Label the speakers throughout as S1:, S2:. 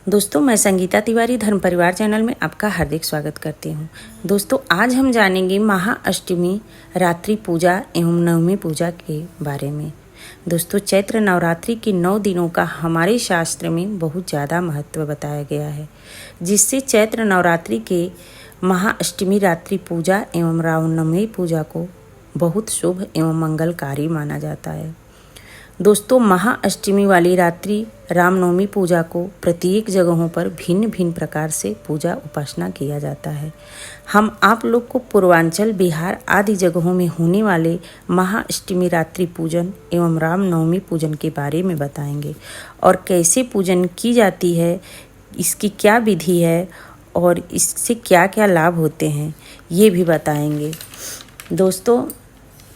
S1: दोस्तों, मैं संगीता तिवारी धर्म परिवार चैनल में आपका हार्दिक स्वागत करती हूँ। दोस्तों, आज हम जानेंगे महाअष्टमी रात्रि पूजा एवं नवमी पूजा के बारे में। दोस्तों, चैत्र नवरात्रि के 9 दिनों का हमारे शास्त्र में बहुत ज़्यादा महत्व बताया गया है, जिससे चैत्र नवरात्रि के महाअष्टमी रात्रि पूजा एवं रामनवमी पूजा को बहुत शुभ एवं मंगलकारी माना जाता है। दोस्तों, महाअष्टमी वाली रात्रि रामनवमी पूजा को प्रत्येक जगहों पर भिन्न भिन्न प्रकार से पूजा उपासना किया जाता है। हम आप लोग को पूर्वांचल, बिहार आदि जगहों में होने वाले महाअष्टमी रात्रि पूजन एवं रामनवमी पूजन के बारे में बताएंगे और कैसे पूजन की जाती है, इसकी क्या विधि है और इससे क्या क्या लाभ होते हैं, ये भी बताएंगे। दोस्तों,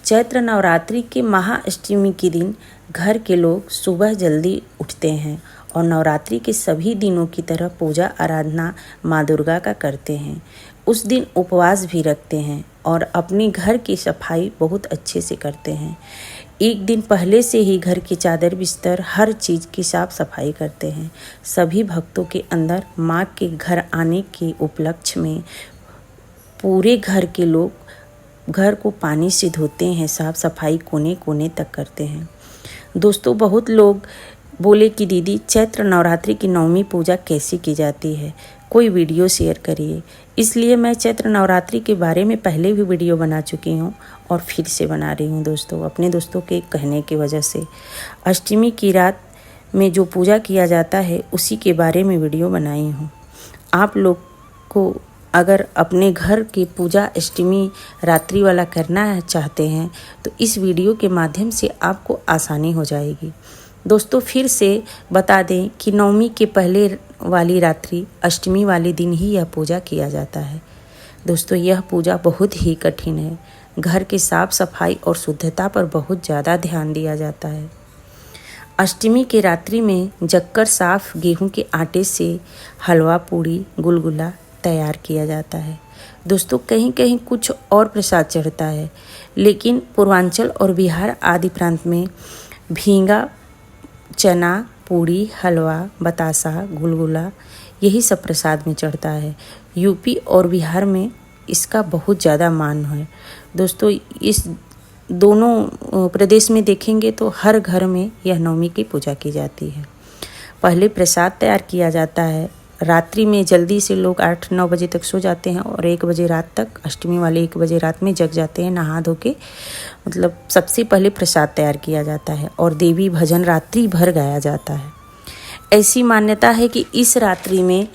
S1: चैत्र नवरात्रि के महाअष्टमी के दिन घर के लोग सुबह जल्दी उठते हैं और नवरात्रि के सभी दिनों की तरह पूजा आराधना माँ दुर्गा का करते हैं। उस दिन उपवास भी रखते हैं और अपने घर की सफाई बहुत अच्छे से करते हैं। एक दिन पहले से ही घर की चादर बिस्तर हर चीज़ की साफ सफाई करते हैं। सभी भक्तों के अंदर माँ के घर आने के उपलक्ष्य में पूरे घर के लोग घर को पानी से धोते हैं, साफ सफाई कोने कोने तक करते हैं। दोस्तों, बहुत लोग बोले कि दीदी चैत्र नवरात्रि की नवमी पूजा कैसे की जाती है, कोई वीडियो शेयर करिए। इसलिए मैं चैत्र नवरात्रि के बारे में पहले भी वीडियो बना चुकी हूँ और फिर से बना रही हूँ दोस्तों, अपने दोस्तों के कहने की वजह से। अष्टमी की रात में जो पूजा किया जाता है उसी के बारे में वीडियो बनाई हूँ। आप लोग को अगर अपने घर की पूजा अष्टमी रात्रि वाला करना चाहते हैं तो इस वीडियो के माध्यम से आपको आसानी हो जाएगी। दोस्तों, फिर से बता दें कि नवमी के पहले वाली रात्रि अष्टमी वाले दिन ही यह पूजा किया जाता है। दोस्तों, यह पूजा बहुत ही कठिन है। घर की साफ सफाई और शुद्धता पर बहुत ज़्यादा ध्यान दिया जाता है। अष्टमी के रात्रि में जगकर साफ गेहूं के आटे से हलवा, पूड़ी, गुलगुला तैयार किया जाता है। दोस्तों, कहीं कहीं कुछ और प्रसाद चढ़ता है, लेकिन पूर्वांचल और बिहार आदि प्रांत में भींगा चना, पूड़ी, हलवा, बतासा, गुलगुला यही सब प्रसाद में चढ़ता है। यूपी और बिहार में इसका बहुत ज़्यादा मान है। दोस्तों, इस दोनों प्रदेश में देखेंगे तो हर घर में यह नवमी की पूजा की जाती है। पहले प्रसाद तैयार किया जाता है। रात्रि में जल्दी से लोग 8-9 बजे तक सो जाते हैं और 1 बजे रात तक, अष्टमी वाले 1 बजे रात में जग जाते हैं नहा धो के। मतलब सबसे पहले प्रसाद तैयार किया जाता है और देवी भजन रात्रि भर गाया जाता है। ऐसी मान्यता है कि इस रात्रि में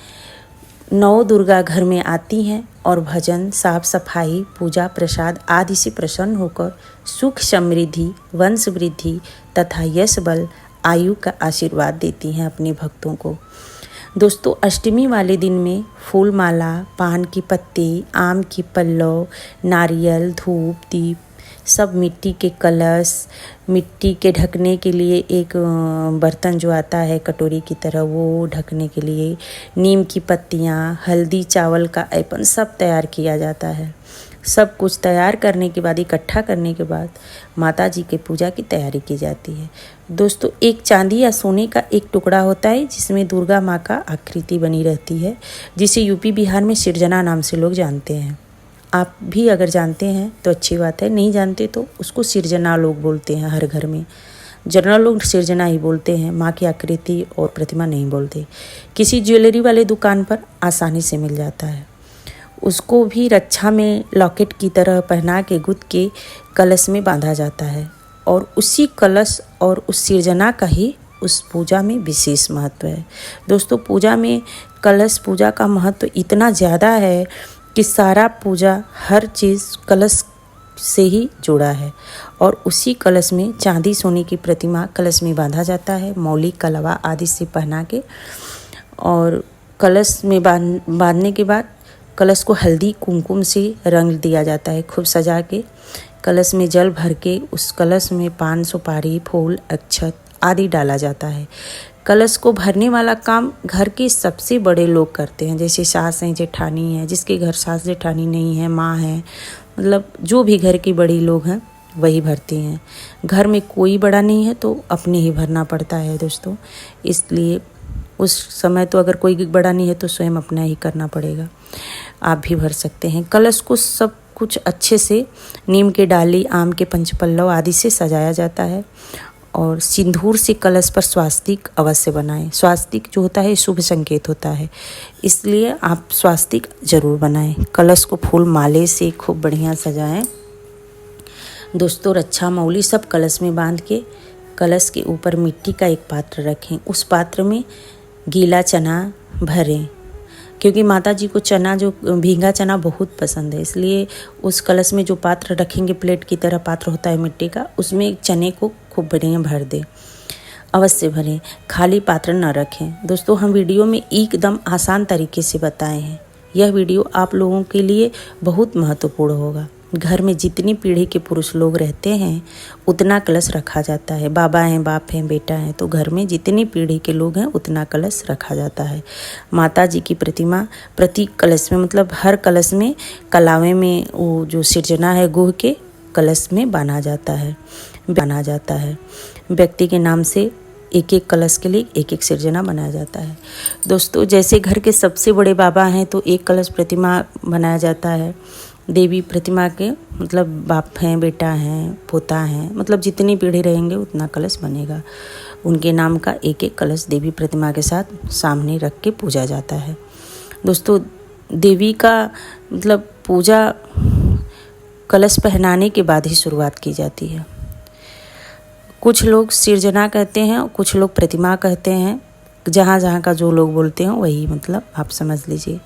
S1: 9 दुर्गा घर में आती हैं और भजन, साफ सफाई, पूजा, प्रसाद आदि से प्रसन्न होकर सुख, समृद्धि, वंश वृद्धि तथा यश बल, आयु का आशीर्वाद देती हैं अपने भक्तों को। दोस्तों, अष्टमी वाले दिन में फूल माला, पान की पत्ती, आम की पल्लव, नारियल, धूप, दीप, सब मिट्टी के कलश, मिट्टी के ढकने के लिए एक बर्तन जो आता है कटोरी की तरह, वो ढकने के लिए नीम की पत्तियाँ, हल्दी, चावल का ऐपन सब तैयार किया जाता है। सब कुछ तैयार करने के बाद, इकट्ठा करने के बाद माता जी के पूजा की तैयारी की जाती है। दोस्तों, एक चांदी या सोने का एक टुकड़ा होता है जिसमें दुर्गा माँ का आकृति बनी रहती है, जिसे यूपी बिहार में सिरजना नाम से लोग जानते हैं। आप भी अगर जानते हैं तो अच्छी बात है, नहीं जानते तो उसको सिरजना लोग बोलते हैं। हर घर में जनरल लोग सिरजना ही बोलते हैं, माँ की आकृति और प्रतिमा नहीं बोलते। किसी ज्वेलरी वाले दुकान पर आसानी से मिल जाता है। उसको भी रक्षा में लॉकेट की तरह पहना के गुथ के कलश में बांधा जाता है और उसी कलश और उस सिरजना का ही उस पूजा में विशेष महत्व है। दोस्तों, पूजा में कलश पूजा का महत्व इतना ज़्यादा है कि सारा पूजा हर चीज़ कलश से ही जुड़ा है और उसी कलश में चांदी सोने की प्रतिमा कलश में बांधा जाता है, मौली, कलवा आदि से पहना के। और कलश में बांधने के बाद कलश को हल्दी कुमकुम से रंग दिया जाता है, खूब सजा के। कलश में जल भर के उस कलश में पान, सुपारी, फूल, अक्षत आदि डाला जाता है। कलश को भरने वाला काम घर के सबसे बड़े लोग करते हैं, जैसे सास हैं, जेठानी है। जिसके घर सास जेठानी नहीं है, माँ है, मतलब जो भी घर के बड़ी लोग हैं वही भरती हैं। घर में कोई बड़ा नहीं है तो अपने ही भरना पड़ता है दोस्तों। इसलिए उस समय तो अगर कोई बड़ा नहीं है तो स्वयं अपना ही करना पड़ेगा। आप भी भर सकते हैं। कलश को सब कुछ अच्छे से नीम के डाली, आम के पंचपल्लव आदि से सजाया जाता है और सिंदूर से कलश पर स्वास्तिक अवश्य बनाएं। स्वास्तिक जो होता है शुभ संकेत होता है, इसलिए आप स्वास्तिक जरूर बनाएं। कलश को फूल माले से खूब बढ़िया सजाएं। दोस्तों, रक्षा मौली सब कलश में बांध के कलश के ऊपर मिट्टी का एक पात्र रखें। उस पात्र में गीला चना भरें, क्योंकि माता जी को चना, जो भींगा चना बहुत पसंद है, इसलिए उस कलश में जो पात्र रखेंगे, प्लेट की तरह पात्र होता है मिट्टी का, उसमें एक चने को खूब बढ़िया भर दें। अवश्य भरें, खाली पात्र न रखें। दोस्तों, हम वीडियो में एकदम आसान तरीके से बताए हैं। यह वीडियो आप लोगों के लिए बहुत महत्वपूर्ण होगा। घर में जितनी पीढ़ी के पुरुष लोग रहते हैं उतना कलश रखा जाता है। बाबा हैं, बाप हैं, बेटा हैं, तो घर में जितनी पीढ़ी के लोग हैं उतना कलश रखा जाता है। माता जी की प्रतिमा प्रति कलश में, मतलब हर कलश में कलावे में वो जो सिरजना है गुह के कलश में बांधा जाता है। व्यक्ति के नाम से एक एक कलश के लिए एक एक सिरजना बनाया जाता है। दोस्तों, जैसे घर के सबसे बड़े बाबा हैं तो एक कलश प्रतिमा बनाया जाता है। देवी प्रतिमा के मतलब बाप हैं, बेटा हैं, पोता हैं, मतलब जितनी पीढ़ी रहेंगे उतना कलश बनेगा। उनके नाम का एक एक कलश देवी प्रतिमा के साथ सामने रख के पूजा जाता है। दोस्तों, देवी का मतलब पूजा कलश पहनाने के बाद ही शुरुआत की जाती है। कुछ लोग सिरजना कहते हैं, कुछ लोग प्रतिमा कहते हैं। जहाँ का जो लोग बोलते हैं वही मतलब आप समझ लीजिए।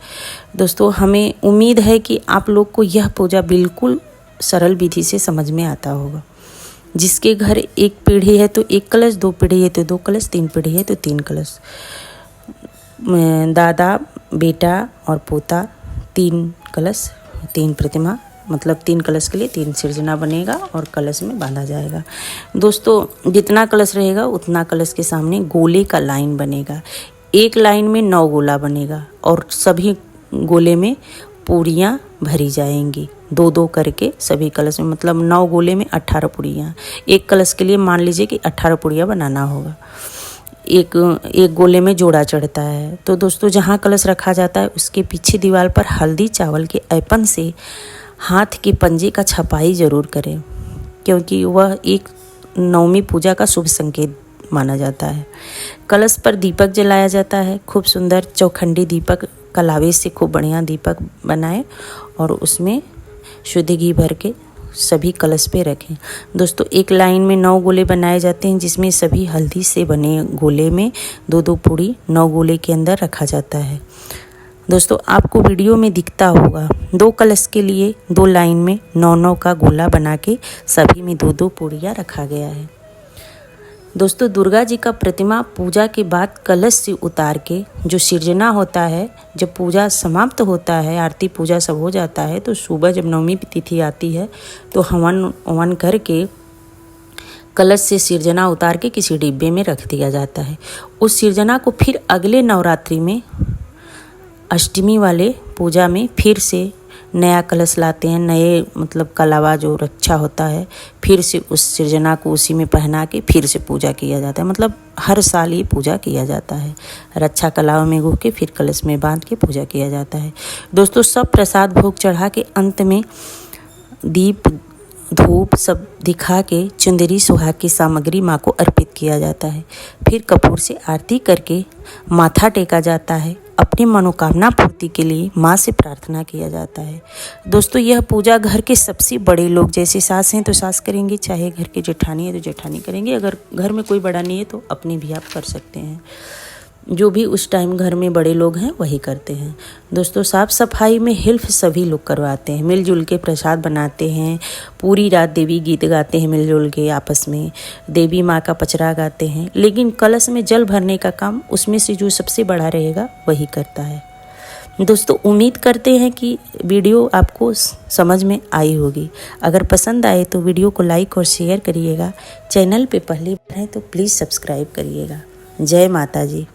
S1: दोस्तों, हमें उम्मीद है कि आप लोग को यह पूजा बिल्कुल सरल विधि से समझ में आता होगा। जिसके घर एक पीढ़ी है तो एक कलश, दो पीढ़ी है तो दो कलश, तीन पीढ़ी है तो तीन कलश, दादा, बेटा और पोता, तीन कलश, तीन प्रतिमा, मतलब तीन कलश के लिए तीन सिरजना बनेगा और कलश में बांधा जाएगा। दोस्तों, जितना कलश रहेगा उतना कलश के सामने गोले का लाइन बनेगा। एक लाइन में 9 गोला बनेगा और सभी गोले में पूरियां भरी जाएंगी, 2-2 करके सभी कलश में, मतलब 9 गोले में 18 पूरियां। एक कलश के लिए मान लीजिए कि 18 पूरियां बनाना होगा। एक गोले में जोड़ा चढ़ता है। तो दोस्तों, जहाँ कलश रखा जाता है उसके पीछे दीवार पर हल्दी चावल के ऐपन से हाथ के पंजे का छपाई जरूर करें, क्योंकि वह एक नवमी पूजा का शुभ संकेत माना जाता है। कलश पर दीपक जलाया जाता है। खूब सुंदर चौखंडी दीपक, कलावे से खूब बढ़िया दीपक बनाएं और उसमें शुद्ध घी भर के सभी कलश पे रखें। दोस्तों, एक लाइन में 9 गोले बनाए जाते हैं, जिसमें सभी हल्दी से बने गोले में 2-2 पूड़ी 9 गोले के अंदर रखा जाता है। दोस्तों, आपको वीडियो में दिखता होगा 2 कलश के लिए 2 लाइन में 9-9 का गोला बना के सभी में 2-2 पूड़ियाँ रखा गया है। दोस्तों, दुर्गा जी का प्रतिमा पूजा के बाद कलश से उतार के जो सिरजना होता है, जब पूजा समाप्त होता है, आरती पूजा सब हो जाता है, तो सुबह जब नवमी तिथि आती है तो हवन करके कलश से सिरजना उतार के किसी डिब्बे में रख दिया जाता है। उस सिरजना को फिर अगले नवरात्रि में अष्टमी वाले पूजा में फिर से नया कलश लाते हैं। नए मतलब कलावा जो रक्षा होता है, फिर से उस सिरजना को उसी में पहना के फिर से पूजा किया जाता है। मतलब हर साल ये पूजा किया जाता है। रक्षा कलावा में गुह के फिर कलश में बांध के पूजा किया जाता है। दोस्तों, सब प्रसाद भोग चढ़ा के अंत में दीप धूप सब दिखा के चुंदरी सुहाग की सामग्री माँ को अर्पित किया जाता है। फिर कपूर से आरती करके माथा टेका जाता है। अपनी मनोकामना पूर्ति के लिए माँ से प्रार्थना किया जाता है। दोस्तों, यह पूजा घर के सबसे बड़े लोग, जैसे सास हैं तो सास करेंगे, चाहे घर के जेठानी है तो जेठानी करेंगे, अगर घर में कोई बड़ा नहीं है तो अपने भी आप कर सकते हैं। जो भी उस टाइम घर में बड़े लोग हैं वही करते हैं। दोस्तों, साफ सफाई में हेल्प सभी लोग करवाते हैं। मिलजुल के प्रसाद बनाते हैं। पूरी रात देवी गीत गाते हैं मिलजुल के आपस में, देवी माँ का पचरा गाते हैं। लेकिन कलश में जल भरने का काम उसमें से जो सबसे बड़ा रहेगा वही करता है। दोस्तों, उम्मीद करते हैं कि वीडियो आपको समझ में आई होगी। अगर पसंद आए तो वीडियो को लाइक और शेयर करिएगा। चैनल पे पहली बार है तो प्लीज़ सब्सक्राइब करिएगा। जय माता जी।